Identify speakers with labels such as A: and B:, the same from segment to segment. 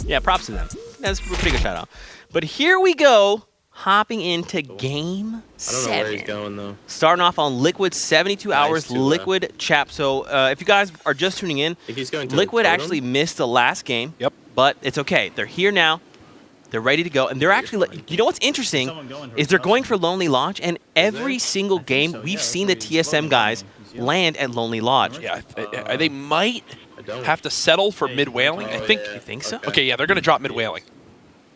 A: Yeah, props to them. That's a pretty good shout out. But here we go, hopping into game 7.
B: I don't know where he's going, though.
A: Starting off on Liquid, 72 hours, Liquid Chap. So if you guys are just tuning in,
B: He's going to
A: Liquid actually missed the last game.
C: Yep.
A: But it's okay. They're here now. They're ready to go. And they're actually, you know what's interesting is they're going for Lonely Lodge. And every single game, we've seen the TSM guys land at Lonely Lodge.
C: Yeah, they might have to settle for mid-whaling, I think.
A: You think so?
C: Okay, yeah, they're going to drop mid-whaling.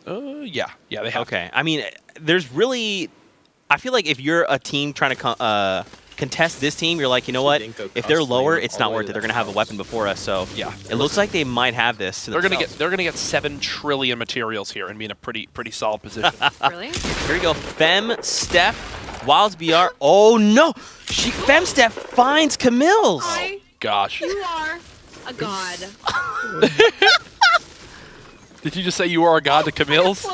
C: Yeah, they have.
A: Okay. I mean, there's really, I feel like if you're a team trying to contest this team, you're like, you know what? If they're lower, it's not worth it. They're going to have a weapon before us. So
C: yeah,
A: it looks like they might have this.
C: They're going to get 7 trillion materials here and be in a pretty solid position.
D: Really?
A: Here we go. Fem, Steph, Wilds BR. Oh no! Fem Steph finds Camille's.
C: Gosh.
D: You are a god.
C: Did you just say you are a god to Camille's?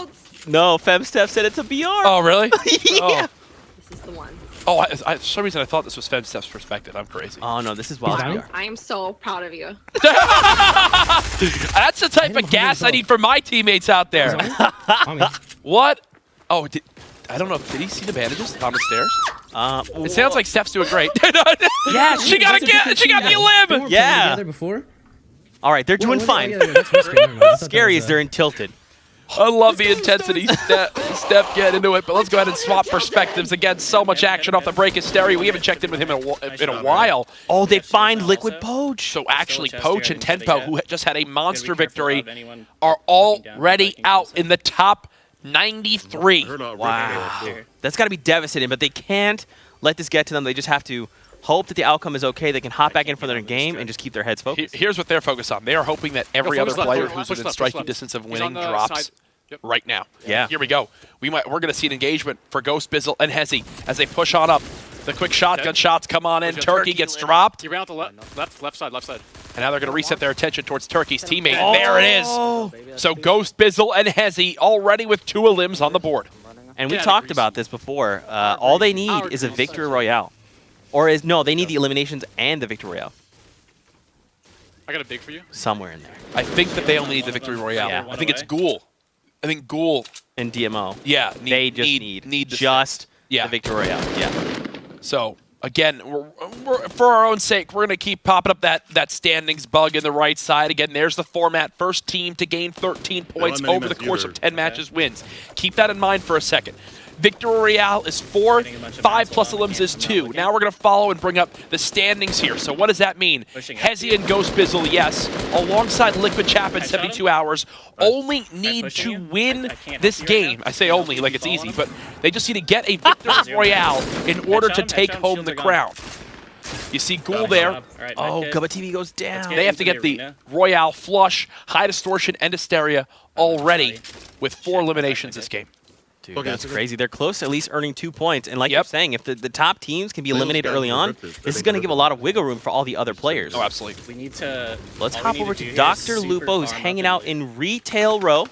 A: No, Fem Steph said it's a BR.
C: Oh, really?
A: Yeah.
C: Oh.
D: This is the one.
C: Oh, for some reason I thought this was Fem Steph's perspective. I'm crazy.
A: Oh no, this is Wilds BR.
D: I am so proud of you.
C: That's the type of gas I need for my teammates out there. What? Oh, I don't know. Did he see the bandages on the stairs? It sounds like Steph's doing great.
A: Yeah,
C: she got the limb.
A: Yeah.
E: Before?
A: All right, they're doing fine. Scary is they're in tilted.
C: I love the intensity. Steph, get into it. But let's go ahead and swap perspectives again. So much action off the break. Hysteria. We haven't checked in with him in a while.
A: Oh, they find Liquid Poach.
C: So actually, Poach and Tenpo, who just had a monster victory, are already out in the top 93.
A: Wow. That's got to be devastating, but they can't let this get to them. They just have to hope that the outcome is okay. They can hop back in for their game and just keep their heads focused.
C: Here's what they're focused on. They are hoping that every other player who's within striking distance of winning drops right now.
A: Yeah.
C: Here we go. We're going to see an engagement for Ghost, Bizzle, and Hezi as they push on up. The quick shotgun shots come on in. Turkey gets dropped.
F: He ran out the left side.
C: And now they're going to reset their attention towards Turkey's teammate. And there it is. So Ghost, Bizzle, and Hezi already with 2 limbs on the board.
A: And we talked about this before. All they need is a Victory Royale. Or no, they need the eliminations and the Victory Royale.
F: I got a big for you.
A: Somewhere in there.
C: I think that they only need the Victory Royale.
A: Yeah.
C: I think it's Ghoul. I think Ghoul.
A: And DMO.
C: Yeah.
A: They just need just the Victory Royale. Yeah.
C: So, again, we're, for our own sake, we're going to keep popping up that standings bug in the right side. Again, there's the format. First team to gain 13 points over the course of 10 matches wins. Keep that in mind for a second. Victory Royale is 4, 5 plus elims is 2. Now we're going to follow and bring up the standings here. So what does that mean? Hezi and Ghost Bizzle, yes, alongside Liquid Chap in 72 hours, only need to win this game. I say only like it's easy, but they just need to get a Victory Royale in order to take home the crown. You see Ghoul there.
A: Oh, Gubba TV goes down.
C: They have to get the Royale flush, high distortion, and hysteria already with 4 eliminations this game.
A: Dude, that's crazy. They're close to at least earning 2 points. And like you're saying, if the top teams can be eliminated early on, this is going to give a lot of wiggle room for all the other players.
C: Oh, absolutely.
F: We need to.
A: Let's hop over to Dr. Lupo, who's hanging out in Retail Row.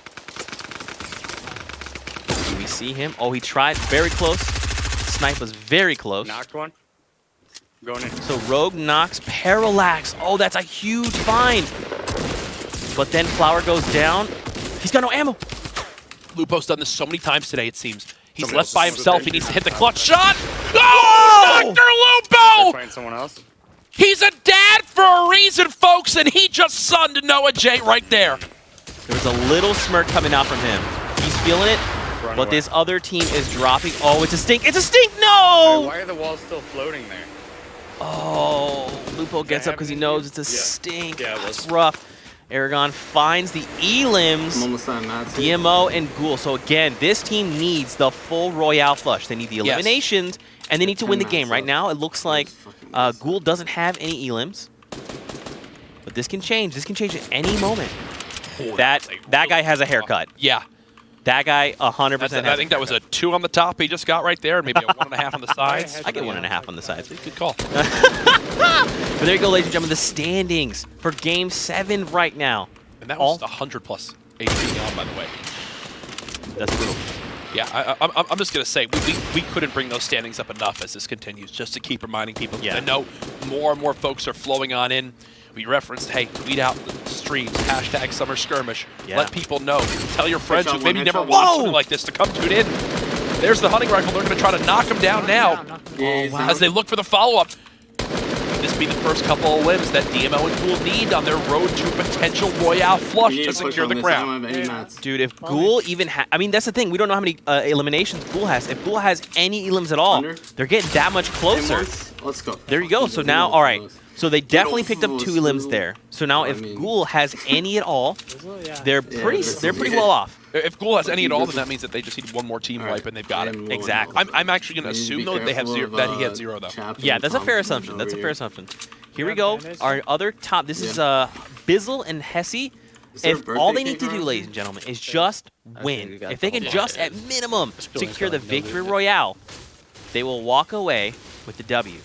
A: Do we see him? Oh, he tried very close. Snipe was very close.
F: Knocked one. Going in.
A: So Rogue knocks Parallax. Oh, that's a huge find. But then Flower goes down. He's got no ammo.
C: Lupo's done this so many times today, it seems. He's left by himself. He needs to hit the clutch shot. Oh, Dr. Lupo!
F: Find someone else.
C: He's a dad for a reason, folks, and he just sunned Noah J right there.
A: There was a little smirk coming out from him. He's feeling it, but this other team is dropping. Oh, it's a stink. It's a stink. No!
F: Wait, why are the walls still floating there?
A: Oh, Lupo gets up because he knows it's a stink.
F: Yeah,
A: That's rough. Aragon finds the elims, DMO, and Ghoul. So again, this team needs the full Royale flush. They need the eliminations, and they need to win the game. Right now, it looks like Ghoul doesn't have any elims. But this can change. This can change at any moment. That guy has a haircut.
C: Yeah.
A: That guy 100%.
C: I think that was a 2 on the top he just got right there, and maybe a 1.5 on the sides.
A: I get 1.5 on the sides.
C: Good call.
A: But there you go, ladies and gentlemen, the standings for Game 7 right now.
C: And that was 100 plus HP on, by the way.
A: That's brutal.
C: Yeah, I'm just going to say, we couldn't bring those standings up enough as this continues, just to keep reminding people.
A: Yeah.
C: I know more and more folks are flowing on in. We referenced, hey, tweet out the streams. Hashtag Summer Skirmish.
A: Yeah.
C: Let people know. Tell your friends who maybe never
B: Headshot
C: watched
A: one.
C: something like this to come tune in. There's the hunting rifle. They're going to try to knock him down now as they look for the follow-up. This be the first couple of limbs that DMO and Ghoul need on their road to potential Royale flush to secure the ground.
A: Dude, if Ghoul even I mean, that's the thing. We don't know how many eliminations Ghoul has. If Ghoul has any elims at all, they're getting that much closer.
B: Let's go.
A: There you go. So now, all right. So they definitely picked up 2 elims there. So now if Ghoul has any at all, they're pretty well off.
C: If Ghoul has any at all, then that means that they just need one more team wipe and they've got it.
A: Exactly.
C: I'm actually going to assume, though, that they have zero, that he had 0, though.
A: Yeah, that's a fair assumption. That's a fair assumption. Here we go. Our other top. This is Bizzle and Hesse. If all they need to do, ladies and gentlemen, is just win. If they can just, at minimum, secure the Victory Royale, they will walk away with the W.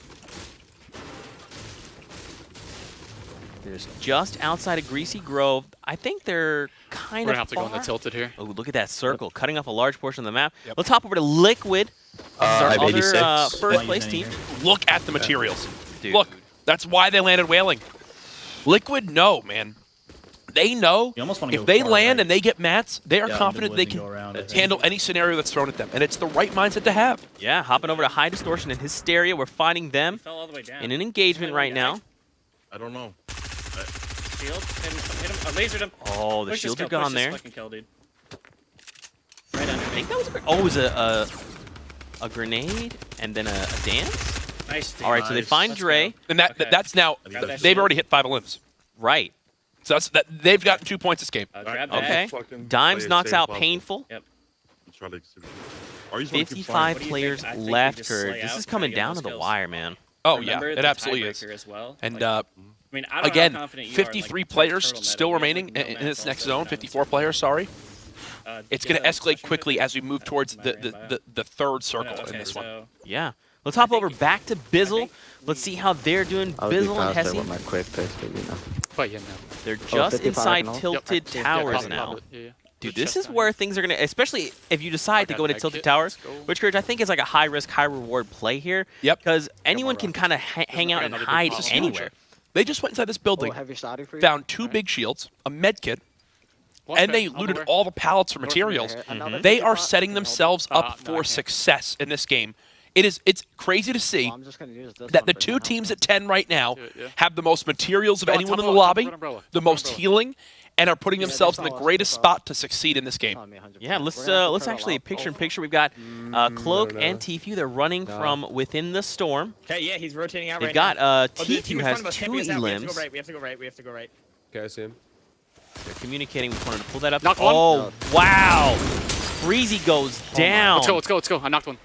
A: There's just outside of Greasy Grove. I think they're kind
F: We're
A: of
F: gonna have to go in the tilted here.
A: Oh, look at that circle, cutting off a large portion of the map. Let's hop over to Liquid. This is our
E: I'm
A: other
E: 86.
A: first place team.
C: Look at the materials.
A: Dude.
C: Look, that's why they landed Wailing. Liquid, no, man. They know if they land and they get mats, they are confident they can handle any scenario that's thrown at them. And it's the right mindset to have.
A: Yeah, hopping over to High Distortion and Hysteria. We're finding them in an engagement right now.
E: I don't know.
G: Shield. Hit him. I lasered him.
A: Oh, the
G: Push this
A: shields
G: kill,
A: are gone
G: push this
A: there.
G: fucking kill, dude. Right under
A: I
G: me.
A: think that was it was a grenade and then a dance.
G: Nice. Dude.
A: All right, so they find
G: Let's
A: Dre.
G: go.
C: And that's now,
G: Grab that
C: they've
G: shield.
C: already hit 5 limbs.
A: Right.
C: So they've gotten 2 points this game.
G: Grab that.
A: Okay.
E: Fucking
A: Dimes
E: play it
A: knocks
E: safe
A: out
E: possible.
A: Painful.
G: Yep.
E: Try to Or you just wanna keep
A: 55
E: flying.
G: What do you
A: players
G: think? I think we
A: left.
G: just
A: Her.
G: slay
A: This
G: out,
A: is
G: try to
A: coming
G: get
A: down
G: those
A: to the
G: kills.
A: wire, man.
C: Oh,
G: Remember
C: yeah,
G: the
C: it absolutely is.
G: tiebreaker as well.
C: And
G: Like, I mean, I don't
C: again,
G: know how confident you are in,
C: 53
G: like,
C: players
G: turtle meta,
C: still
G: but we have,
C: remaining
G: like, no
C: in
G: mats
C: this next
G: also
C: zone.
G: now,
C: 54
G: so,
C: players, sorry. It's going to
G: get a
C: escalate
G: session
C: quickly
G: with
C: as we move towards the third circle in this one.
A: Yeah. Let's hop over back to Bizzle. Let's see how they're doing.
H: I would be
A: Bizzle and
H: faster
A: Hesse.
H: with my quick pace, but you know.
F: But yeah, no.
A: They're just
H: 55
A: inside
H: and all?
A: Tilted
F: Yep.
A: Towers
F: Pop it,
A: now.
F: pop it. Yeah.
A: Dude,
F: Good
A: this
F: chest
A: is
F: down
A: where
F: here.
A: things are going to, especially if you decide to
F: got
A: go into
F: that
A: Tilted
F: kit.
A: Towers,
F: Let's go.
A: which, Courage, I think is like a high-risk, high-reward play here.
C: Yep.
A: Because anyone can kind of hang out and
F: Another big
A: hide
F: pop.
A: anywhere.
C: They just went inside this building,
H: heavy starting for you.
C: found 2 big shields, a med kit,
F: Watch
C: and
F: back,
C: they
F: on the
C: looted
F: way.
C: all the pallets for
H: North of me
C: materials.
H: right here. Another
C: They are
H: 55.
C: setting themselves
F: No,
C: up
F: I
C: for
F: can't.
C: success in this game. It's crazy to see
H: Well, I'm just gonna use this
C: that
H: one
C: the
H: for
C: 2
H: now.
C: teams at 10 right now
F: Do it, yeah.
C: have the most materials of
F: Go on
C: anyone in
F: top
C: the
F: of-
C: lobby,
F: top of umbrella,
C: the
F: top of
C: most
F: umbrella.
C: healing, and are putting
H: Yeah,
C: themselves in the
H: they saw us,
C: greatest
H: they saw
C: spot to succeed in this game.
H: On me 100%.
A: Yeah, let's
H: We're gonna have to
A: let's
H: turtle
A: actually
H: out.
A: picture in picture. We've got Cloak and Tfue. They're running from within the storm.
G: Okay, yeah, he's rotating out
A: They've
G: right
A: got
G: now.
A: Tfue has 2
G: We have to go
A: elims.
G: right. We have to go right. We have to go right.
I: Okay, I see him.
A: They're communicating with one to pull that up.
F: Knocked one.
A: Oh, wow. Breezy goes down.
F: Let's go. Let's go. Let's go. I knocked one.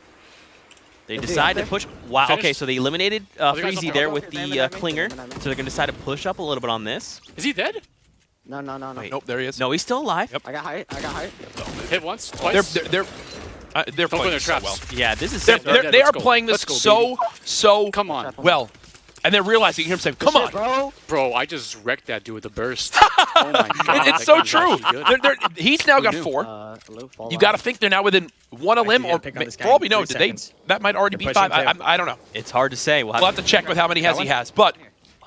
A: They
H: Is he
A: decide
H: up
A: there to push. Wow.
F: Finished?
A: Okay, so they eliminated
F: Other guys
A: Freezy
F: up
A: there
F: there.
A: with the Klinger. So they're going to decide to push up a little bit on this.
F: Is he dead?
H: No.
A: Wait.
C: Nope, there he is.
A: No, he's still alive.
C: Yep.
H: I got height.
F: Hit once,
C: They're
F: twice.
C: they're
F: Don't go in
C: playing
F: their
C: so
F: traps.
C: well.
A: Yeah, this is
C: They're,
A: sick.
C: they're,
F: Yeah,
C: they
F: let's
C: are
F: go.
C: playing this
F: Let's go,
C: so
F: Come on,
C: well, and they're realizing. You hear him say, "Come on."
H: bro.
F: bro. I just wrecked that dude with the burst. Oh my god.
C: It's
F: that
C: so
F: guy's
C: true.
F: actually good.
C: He's now got
F: knew?
C: 4.
H: Lou, fall
C: You
H: line.
C: got to think they're now within 1 a limb,
G: Actually,
C: or
G: pick on this
C: for
G: guy
C: all
G: in
C: we know,
G: 3
C: did they?
G: seconds.
C: That might already be
G: They're
C: 5.
G: pushing
C: I don't know.
A: It's hard to say.
C: We'll have to check with how many he has, but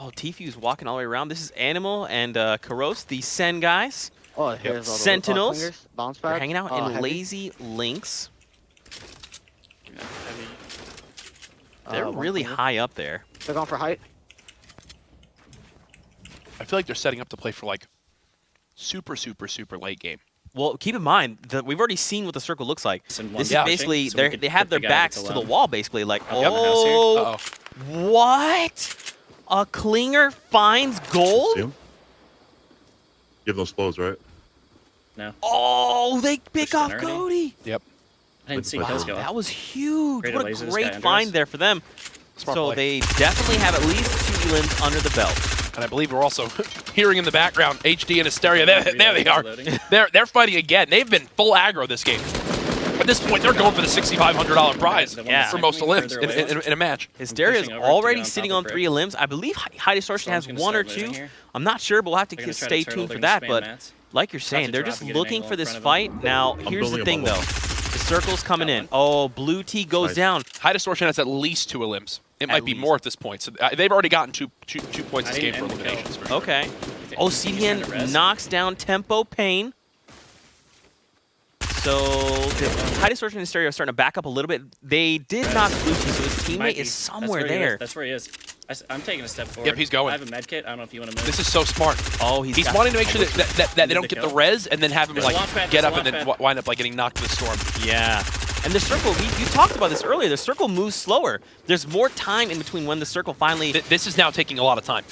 A: Oh, Tfue's walking all the way around. This is Animal and Karos, the Sen guys.
H: Oh, here's all the
A: Sentinels.
H: clingers, bounce
A: They're
H: pad.
A: hanging out
H: Oh,
A: in
H: heavy.
A: Lazy Links.
F: Yeah, heavy.
A: They're
H: One
A: really
H: clinger.
A: high up there.
H: They're going for height.
C: I feel like they're setting up to play for like super late game.
A: Well, keep in mind that we've already seen what the circle looks like.
G: And
A: This is
C: Yeah.
A: basically
G: So we could
A: they have
G: pick
A: their
G: the guy
A: backs
G: that's
A: to the
G: alone.
A: wall, basically. Like,
G: Up in the house here.
A: oh,
C: Uh-oh.
A: what? A Klinger finds
E: See
A: gold?
E: him? Give those flows, right?
G: No,
A: Oh, they pick
G: Pushed
A: off
G: in already?
A: Cody.
C: Yep.
G: I didn't see
E: Wow,
G: those go
A: That
G: up.
A: was huge.
G: Great
A: What a
G: laser, this guy
A: great
G: under
A: find
G: us.
A: there for them.
C: Smart
A: So
C: play.
A: they definitely have at least 2 elims under the belt.
C: And I believe we're also hearing in the background HD and Hysteria. There they are.
G: Loading.
C: They're fighting again. They've been full aggro this game. At this point, they're going for the $6,500 prize
G: The one
A: Yeah.
G: that's
C: for most
G: technically
C: limbs
G: further away
C: in a match.
A: Hysteria's
G: pushing over to
A: already
G: get on
A: sitting
G: top
A: on
G: of
A: 3 elims. I believe High Distortion has
G: Storm's gonna
A: 1 or
G: start
A: 2.
G: moving here.
A: I'm not sure, but we'll have to
G: They're gonna
A: just
G: try to
A: stay
G: turtle,
A: tuned for
G: they're
A: that.
G: gonna spam
A: But
G: mats.
A: like you're saying,
G: to
A: they're
G: drop
A: just
G: and get an
A: looking
G: angle
A: for
G: in
A: this
G: front of
A: fight. Now, here's the
E: building
A: thing,
E: above
A: though.
E: them.
A: The circle's coming
G: Got
A: in.
G: one.
A: Oh, Blue T goes
E: Nice.
A: down.
C: High Distortion has at least 2 limbs. It might be
A: least.
C: more at this point. So they've already gotten two points
G: I
C: this game
G: didn't
C: for
G: end the kill.
C: eliminations. For sure.
A: Okay. Oh,
G: Trying to
A: CDN
G: res.
A: knocks down Tempo Pain. So the High Distortion and Stereo are starting to back up a little bit. They did knock Lucci, so his
G: He might
A: teammate
G: be.
A: is somewhere
G: That's where he
A: there.
G: is. That's where he is. I'm taking a step forward.
C: Yep, he's going.
G: I have a med kit. I don't know if you want to move.
C: This is so smart.
A: Oh,
C: He's
A: got-
C: wanting to make sure that they don't get the res and then have him
G: There's a launch pad,
C: get
G: there's a
C: up and then
G: launch pad.
C: wind up getting knocked to the storm.
A: Yeah. And the circle, you talked about this earlier, the circle moves slower. There's more time in between when the circle finally...
C: This is now taking a lot of time.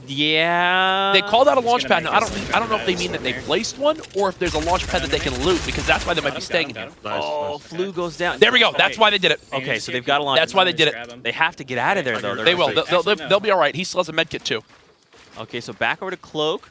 A: Yeah.
C: They called out a
G: He's
C: launch
G: gonna
C: pad. Now,
G: make
C: I
G: this
C: don't know if they mean that they placed one or if there's a launch pad that they can loot, because that's why they might be staying in here.
A: Oh, Flu goes down.
C: There we go. That's why they did it.
A: Okay, so they've got a launch.
C: That's why they did it.
A: They have to get out of there, though.
C: They will.
G: Actually, no.
C: They'll be all right. He still has a med kit too.
A: Okay, so back over to Cloak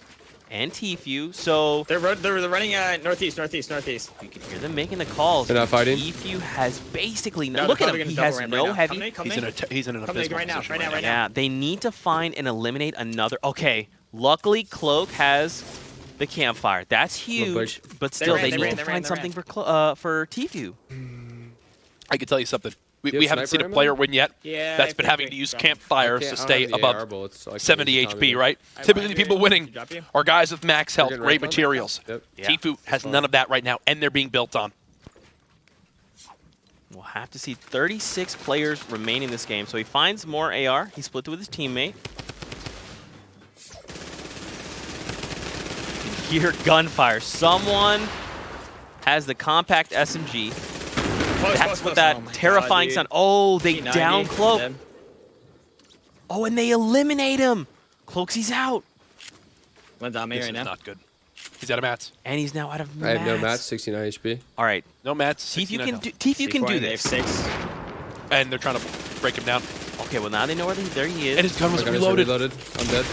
A: and Tfue. So
G: They're running northeast.
A: you can hear them making the calls.
B: They're not fighting?
A: Tfue has basically
G: No,
A: look
G: they're
A: at him.
G: probably
A: He
G: gonna
A: has
G: double
A: no
G: ramp right now.
A: heavy.
G: Come
C: He's in an abysmal
G: right now,
C: position
G: right now, right
A: Yeah, they need to find and eliminate another. Okay, luckily Cloak has the campfire. That's huge, but still
G: ran,
A: they
G: they
A: need
G: ran,
A: to
G: they
A: find
G: ran,
A: something
G: they
A: for Tfue.
C: I can tell you something.
B: You
C: We
B: have
C: haven't seen a
B: sniper
C: player
B: ammo?
C: win yet
G: Yeah.
C: that's been having to use campfires to stay above 70 HP, right?
G: I
C: Typically,
G: might
C: the people
G: be-
C: winning
G: drop you?
C: are guys with max health,
B: getting
C: great
B: right on?
C: materials.
B: Yep.
A: Yeah.
C: Tfue has none of that right now, and they're being built on.
A: We'll have to see 36 players remaining in this game. So he finds more AR. He split it with his teammate. You can hear gunfire. Someone has the compact SMG. That's what that terrifying sound. Oh, they down Cloak. Oh, and they eliminate him. Cloaksy's out.
G: One's on me
C: This
G: right
C: is
G: now.
C: not good. He's out of mats.
A: And he's now out of
B: I
A: mats.
B: have no match, 69 HP.
A: All right.
C: No mats.
A: Tiff, you
C: 69
A: can
C: health.
A: do, Tiff, you can do
G: They have
A: this.
G: 6.
C: And they're trying to break him down.
A: Okay, well, now they know where there he is.
C: And his gun was
B: My gun is
C: reloaded.
B: reloaded. I'm dead.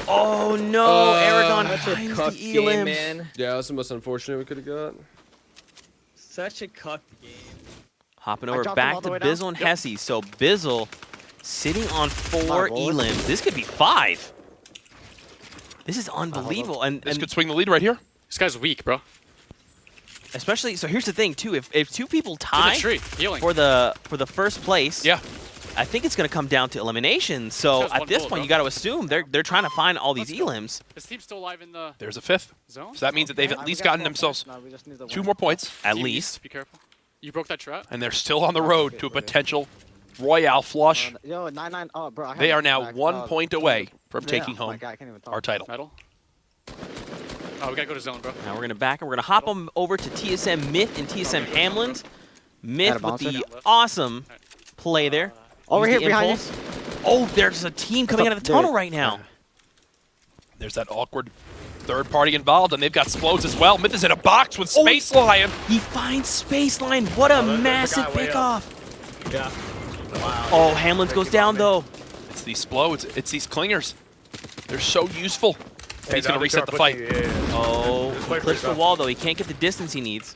A: Oh, no. Aragon
G: Such a
A: finds
G: cuck
A: the
G: game,
A: Elim.
G: man.
B: Yeah, that's the most unfortunate we could have got.
G: Such a cuck game.
A: Hopping
H: I
A: over
H: dropped him
A: back
H: all
A: to
H: the way down.
A: Bizzle and Hesse. So Bizzle sitting on 4
H: Five bullets.
A: Elims. This could be 5. This is unbelievable. And
C: This could swing the lead right here.
F: This guy's weak, bro.
A: especially, so here's the thing, too. If 2 people
F: To the
A: tie
F: tree, healing.
A: for the first place,
C: Yeah.
A: I think it's going to come down to elimination. So
F: Just
A: at
F: one
A: this
F: bullet,
A: point,
F: bro.
A: you got to assume they're trying to find all these
F: Let's go.
A: Elims.
F: His team's still alive in the
C: There's a 5th.
F: zone.
C: So that means that they've at least gotten themselves
H: No, we just need the
C: 2
H: one.
C: more points,
A: At
F: Team
A: least.
F: East, be careful. You broke that trap.
C: and they're still on the road to a potential Royale flush.
H: Yo, 9-9. Oh, bro. I have
C: They are
H: it
C: now
H: back.
C: 1 point away from
H: Yeah,
C: taking
H: oh my
C: home
H: God, I can't even talk.
C: our title.
F: Metal. Oh, we gotta go to zone, bro.
A: Now we're going to back and we're going to hop them over to TSM Myth and TSM Hamlin. Myth with
H: bouncer.
A: the awesome play there.
H: Over
A: Use
H: here,
A: the
H: behind you.
A: impulse. Oh, there's a team coming out of the
H: Dude.
A: tunnel right now.
C: There's that awkward third party involved, and they've got Splodes as well. Myth is in a box with
A: Oh.
C: Space Lion.
A: He finds Space Line. What a
G: there's a
A: massive
G: guy way
A: pickoff.
G: Yeah. Wow.
A: Oh, Hamlin's goes down, though.
C: It's these Splodes. It's these clingers. They're so useful. He's going to reset the fight.
A: Oh,
E: Just
A: he
E: wait for
A: clips the
E: yourself.
A: wall, though. He can't get the distance he needs.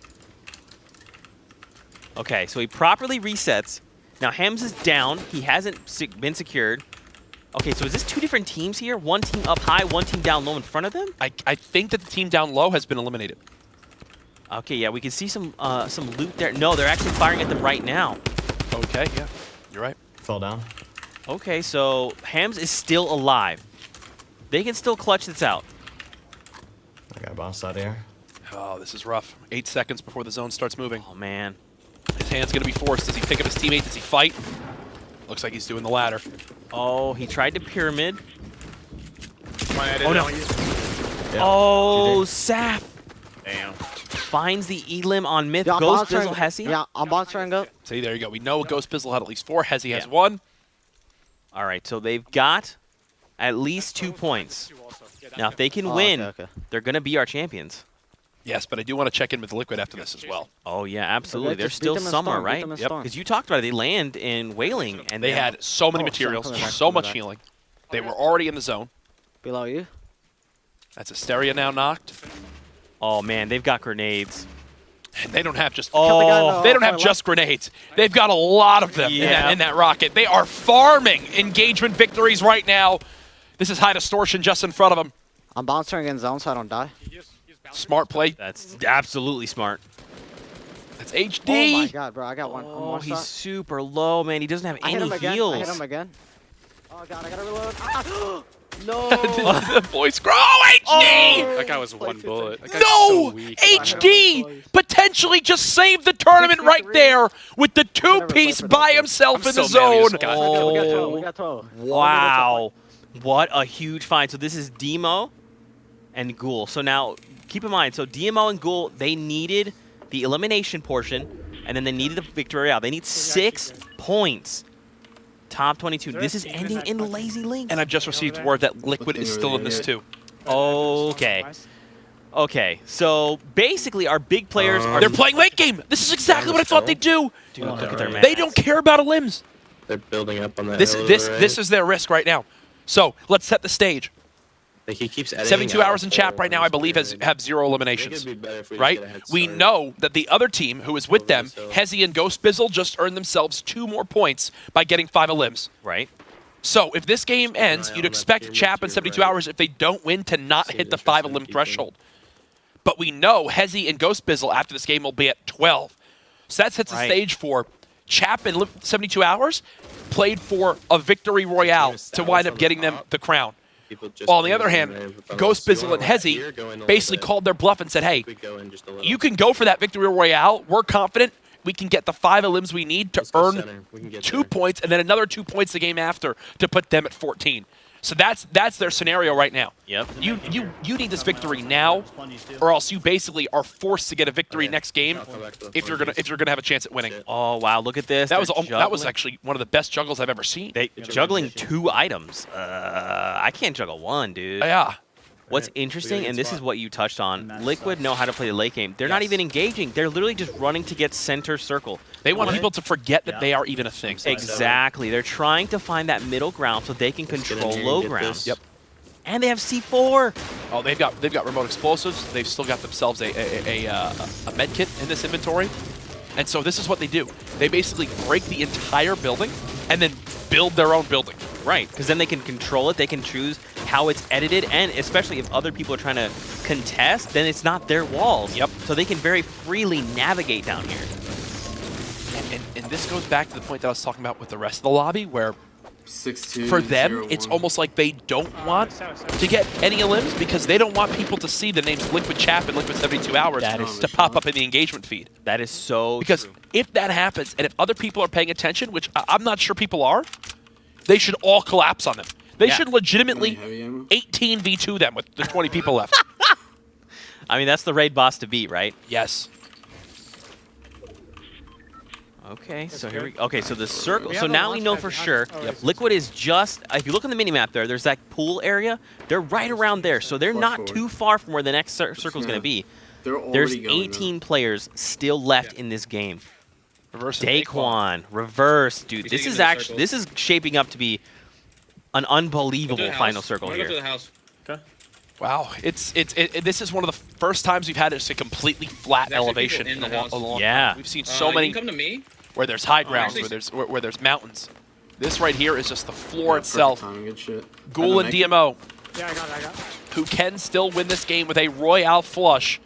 A: Okay, so he properly resets. Now, Hams is down. He hasn't been secured. Okay, so is this 2 different teams here? One team up high, one team down low in front of them?
C: I think that the team down low has been eliminated.
A: Okay, yeah, we can see some loot there. No, they're actually firing at them right now.
C: Okay, yeah. You're right.
G: Fell down.
A: Okay, so Hams is still alive. They can still clutch this out.
G: I got a bounce out here.
C: Oh, this is rough. 8 seconds before the zone starts moving.
A: Oh, man.
C: His hand's going to be forced. Does he pick up his teammate? Does he fight? Looks like he's doing the latter.
A: Oh, he tried to pyramid.
G: Oh
A: no.
G: Yeah.
A: Oh, Saf
G: Damn.
A: finds the Elim on Myth.
H: Yeah, I'm
A: Ghost
H: monstering-
A: Bizzle Hesse.
H: Yeah, I'm monstering up.
C: See, there you go. We know Ghost Pizzle had at least 4. Hezzy has
A: Yeah.
C: 1.
A: All right, so they've got at least 2 points. Now, if they can
H: Oh,
A: win,
H: okay.
A: they're going to be our champions.
C: Yes, but I do want to check in with Liquid after this as well.
A: Oh, yeah, absolutely.
H: Okay,
A: They're
H: just beat
A: still
H: them in
A: summer,
H: Storm, beat
A: right?
H: them in
A: Yep.
H: Storm.
A: Because you talked about it. They land in Wailing. And
C: They had so many
H: Oh, shit,
C: materials,
H: coming back,
C: so
H: coming
C: much
H: back.
C: healing. They were already in the zone.
H: Below you.
C: That's Asteria now knocked.
A: Oh, man, they've got grenades.
C: And they don't have just
H: Kill the guy in the
C: they don't have
H: far
C: just grenades. They've got a lot of them
A: Yeah.
C: in that rocket. They are farming engagement victories right now. This is High Distortion just in front of them.
H: I'm bouncing in zone so I don't die.
C: Smart play.
A: That's absolutely smart.
C: That's
H: Oh my
C: HD.
H: God, bro! I got one.
A: Oh,
H: one
A: he's
H: shot.
A: super low, man. He doesn't have
H: I hit him
A: any
H: again.
A: heals.
H: I hit him again. Oh God, I gotta reload. Ah! No.
C: The voice grow. HD!
F: That guy was one bullet. That guy's so
C: No!
F: weak.
C: HD potentially just saved the tournament right there with the two-piece by himself
F: I'm
C: in the
F: so mad we
C: zone.
F: just got
H: We got 12.
A: Oh,
H: We got 12.
A: wow. What a huge find. So this is Demo and Ghoul. So now, keep in mind, so Demo and Ghoul, they needed the elimination portion, and then they needed a victory royale. They need 6 points. Top 22. This is ending in Lazy Link.
C: And I've just received word that Liquid is still in this too.
A: Okay. Okay, so basically our big players are...
C: They're playing late game. This is exactly what I thought they'd do.
A: Dude, look at their man.
C: They don't care about a limbs.
G: They're building up on that.
C: This is their risk right now. So let's set the stage.
G: Like he keeps editing
C: 72
G: out
C: hours in chat right now, I believe, have 0 eliminations. Right? We know that the other team who is with them, Hezi and Ghost Bizzle, just earned themselves 2 more points by getting 5 elims.
A: Right.
C: So if this game ends, you'd expect Chap in 72 hours, if they don't win, to not hit the 5 elim threshold. But we know Hezi and Ghost Bizzle after this game will be at 12. So that sets the stage for Chap in 72 hours played for a victory royale to wind up getting them the crown. While on the other hand, Ghost Bizzle and Hezi basically called their bluff and said, hey, you can go for that victory royale. We're confident we can get the 5 elims we need to earn 2 points and then another 2 points the game after to put them at 14. So that's their scenario right now.
A: Yep.
C: You need this victory now, or else you basically are forced to get a victory next game if you're gonna have a chance at winning.
A: Oh, wow, look at this.
C: That was
A: Juggling.
C: actually one of the best juggles I've ever seen.
A: Juggling 2 items. I can't juggle 1, dude.
C: Yeah.
A: What's interesting, and this is what you touched on, Liquid know how to play the late game. They're not even engaging. They're literally just running to get center circle.
C: They want people to forget that they are even a thing.
A: Exactly. They're trying to find that middle ground so they can control low ground.
C: Yep.
A: And they have C4.
C: Oh, they've got remote explosives. They've still got themselves a med kit in this inventory. And so this is what they do. They basically break the entire building and then build their own building.
A: Right, because then they can control it. They can choose how it's edited, and especially if other people are trying to contest, then it's not their walls.
C: Yep.
A: So they can very freely navigate down here.
C: And this goes back to the point that I was talking about with the rest of the lobby, where
I: 6-2,
C: for them,
I: 0-1.
C: it's almost like they don't want to get any elims because they don't want people to see the names Liquid Chap and Liquid 72 Hours to pop up in the engagement feed.
A: That is so
C: Because
A: true.
C: if that happens, and if other people are paying attention, which I'm not sure people are, they should all collapse on them. They should legitimately 18 v2 them with the 20 people left.
A: I mean, that's the raid boss to beat, right?
C: Yes.
A: Okay, so here we go. Okay, so the circle. So now we know for sure. Liquid is just, if you look on the minimap there, there's that pool area. They're right around there, so they're not too far from where the next circle is going to be. There's 18 players still left in this game.
C: Reverse
A: Daquan, reverse, dude. This is shaping up to be an unbelievable final circle here.
C: Wow, this is one of the first times we've had just a completely flat elevation in a long time. We've seen so many where there's high grounds, where there's mountains. This right here is just the floor itself. Ghoul and DMO, who can still win this game with a Royale flush,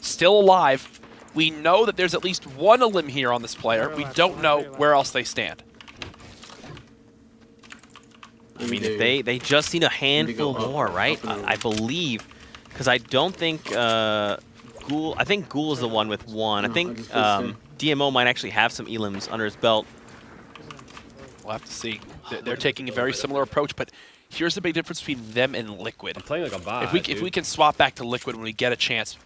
C: still alive. We know that there's at least 1 elim here on this player. We don't know where else they stand.
A: I mean, if they just need a handful more, right? I believe, because I don't think Ghoul. I think Ghoul is the one with 1. I think DMO might actually have some elims under his belt.
C: We'll have to see. They're taking a very similar approach, but here's the big difference between them and Liquid.
B: I'm playing like a bot.
C: If we can swap back to Liquid when we get a chance.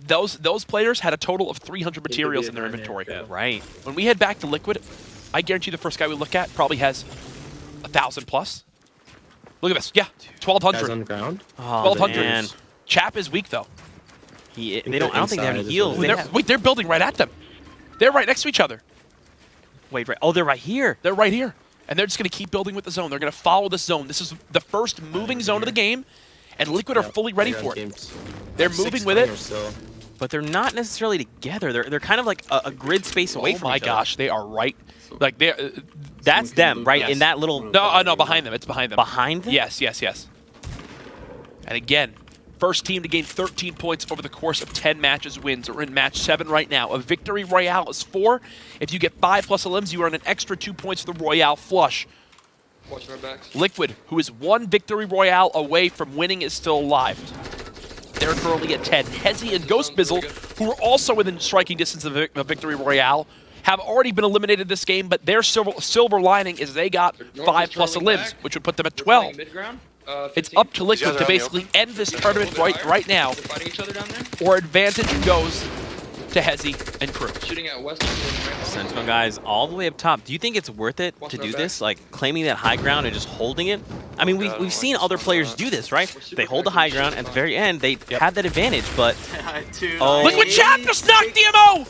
C: Those players had a total of 300 materials in their inventory.
A: Right.
C: When we head back to Liquid, I guarantee the first guy we look at probably has 1,000 plus. Look at this. Yeah, 1,200.
G: Guys on the ground.
A: Oh,
C: 1,200.
A: man.
C: Chap is weak though.
A: I don't think they have any heals.
C: Wait, they're building right at them. They're right next to each other.
A: Wait, right. Oh, they're right here.
C: They're right here. And they're just going to keep building with the zone. They're going to follow this zone. This is the first moving zone of the game, and Liquid are fully ready for it. They're moving with it.
A: But they're not necessarily together. They're kind of like a grid space away from each other.
C: Oh my gosh, they are right. Like they're.
A: That's them, right?
C: Yes.
A: In that little.
C: No, behind them. It's behind them.
A: Behind them?
C: Yes. And again, first team to gain 13 points over the course of 10 matches wins. We're in match 7 right now. A victory royale is 4. If you get 5 plus elims, you earn an extra 2 points for the royale flush.
I: Watching our backs.
C: Liquid, who is 1 victory royale away from winning, is still alive. They're currently at 10. Hezi and Ghost Bizzle, who are also within striking distance of a victory royale, have already been eliminated this game, but their silver lining is they got 5+ elims, which would put them at 12. It's up to Liquid to basically end this tournament right now, or advantage goes to Hezi and crew.
I: Shooting at West.
A: Sentinel guys all the way up top. Do you think it's worth it to do this? Like claiming that high ground and just holding it? I mean, we've seen other players do this, right? They hold the high ground. At the very end, they have that advantage, but... Oh.
C: Liquid Chap just knocked DMO!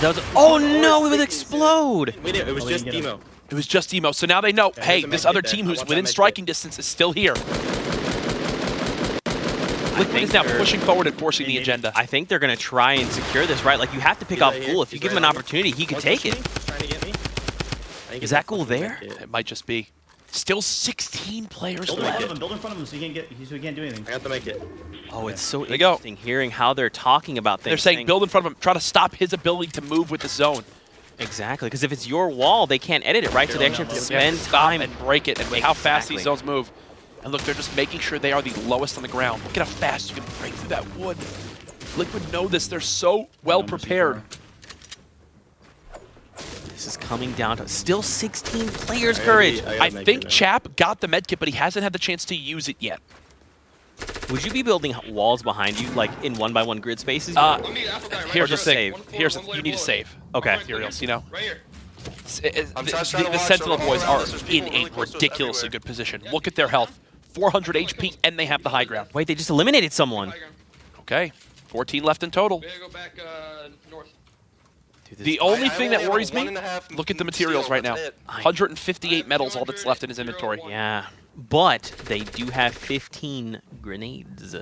A: That was, oh no, it would explode!
G: Wait, it was just Demo.
C: It was just Emo. So now they know, hey, this other team who's within striking distance is still here. Liquid is now pushing forward and forcing the agenda.
A: I think they're going to try and secure this, right? Like, you have to pick off Ghoul. If you give him an opportunity, he could take it. Is that Ghoul there?
C: It might just be. Still 16 players
J: Build
C: left.
J: in front of him so he can't do anything.
G: I got to make it.
A: Oh, it's so
C: There you go.
A: interesting hearing how they're talking about things.
C: They're saying build in front of him, try to stop his ability to move with the zone.
A: Exactly, because if it's your wall, they can't edit it, right? So they actually have to spend time
C: and break it, and how fast
A: Exactly.
C: these zones move. And look, they're just making sure they are the lowest on the ground. Look at how fast you can break through that wood. Liquid know this. They're so well prepared.
A: This is coming down to still 16 players, Courage.
C: I think Chap got the medkit, but he hasn't had the chance to use it yet.
A: Would you be building walls behind you, like in 1x1 grid spaces?
C: Here's the
A: save.
C: thing. You need to save.
A: Okay.
C: Materials, you know?
I: Right here.
C: The Sentinel boys are in a ridiculously good position. Look at their health. 400 HP, and they have the high ground.
A: Wait, they just eliminated someone.
C: Okay. 14 left in total.
I: We gotta go back north.
C: The only thing that worries me, look at the materials right now. 158 metals, all that's left in his inventory.
A: Yeah, but they do have 15 grenades.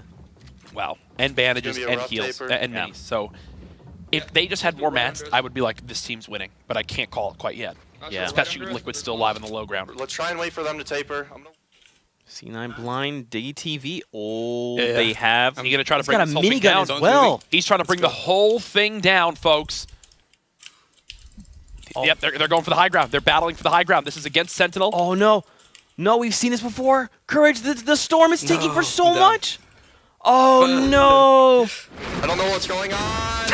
C: Wow. And bandages and heals and minis. So if they just had more mats, I would be like, this team's winning. But I can't call it quite yet.
A: Yeah.
C: Especially with Liquid still alive on the low ground.
K: Let's try and wait for them to taper.
A: C9 blind, DTV. Oh, they have.
C: He's gonna try to
A: He's
C: bring
A: got a
C: this whole thing
A: minigun
C: down.
A: as well.
C: He's trying to bring the whole thing down, folks.
A: Oh.
C: Yep, they're going for the high ground. They're battling for the high ground. This is against Sentinel.
A: Oh no, no, we've seen this before. Courage, the storm is taking for so much. Oh no!
K: I don't know what's going on.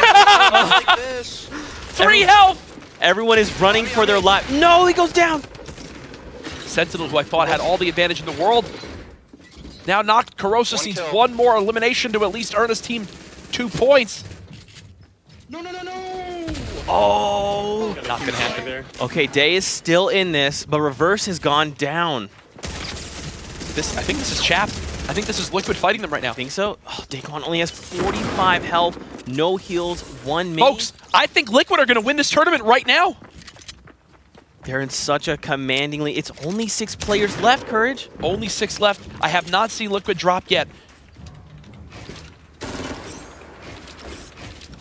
K: Like this.
C: 3 health.
A: Everyone is running for their life. No, he goes down.
C: Sentinel, who I thought had all the advantage in the world, now knocked. Corrosius needs one more elimination to at least earn his team 2 points.
I: No.
A: Oh,
C: not gonna happen there.
A: Okay, Day is still in this, but Reverse has gone down.
C: I think this is Chap. I think this is Liquid fighting them right now.
A: Think so? Oh, Daquan only has 45 health, no heals, 1 mini.
C: Folks, I think Liquid are gonna win this tournament right now.
A: They're in such a commanding lead. It's only 6 players left, Courage.
C: Only 6 left. I have not seen Liquid drop yet.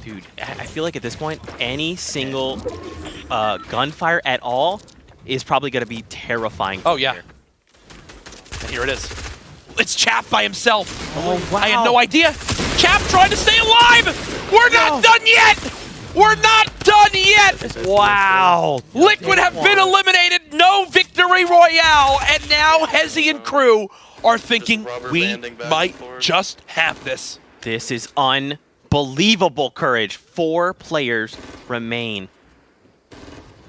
A: Dude, I feel like at this point, any single gunfire at all is probably going to be terrifying.
C: Oh, yeah. And here it is. It's Chap by himself.
A: Oh, wow.
C: I had no idea. Chap trying to stay alive. We're not done yet. We're not done yet.
A: Wow.
C: Liquid have been eliminated. No victory royale. And now Hezi and crew are thinking we might just have this.
A: This is unbelievable, Courage. 4 players remain.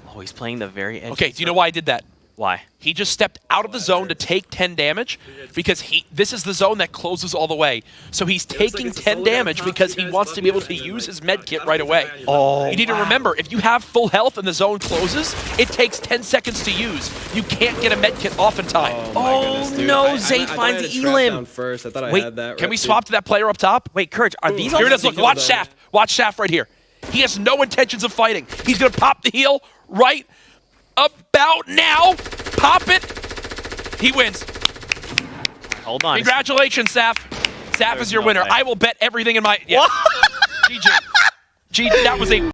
A: Oh, he's playing the very edge.
C: Okay, do you know why I did that?
A: Why?
C: He just stepped out of the zone to take 10 damage because this is the zone that closes all the way. So he's taking 10 damage because he wants to be able to use his med kit right away.
A: Oh,
C: you need to remember, if you have full health and the zone closes, it takes 10 seconds to use. You can't get a med kit off in time.
A: Oh, no, Zayd finds the elim.
B: First. I thought I
C: Wait,
B: had that.
C: can we swap to that player up top?
A: Wait, Courage, are these
C: Here it is, look, watch Shaft. Watch Shaft right here. He has no intentions of fighting. He's going to pop the heal right about now. Pop it. He wins.
A: Hold on.
C: Congratulations, Saf. Saf is your winner. I will bet everything in my... Yeah. GG. That was a...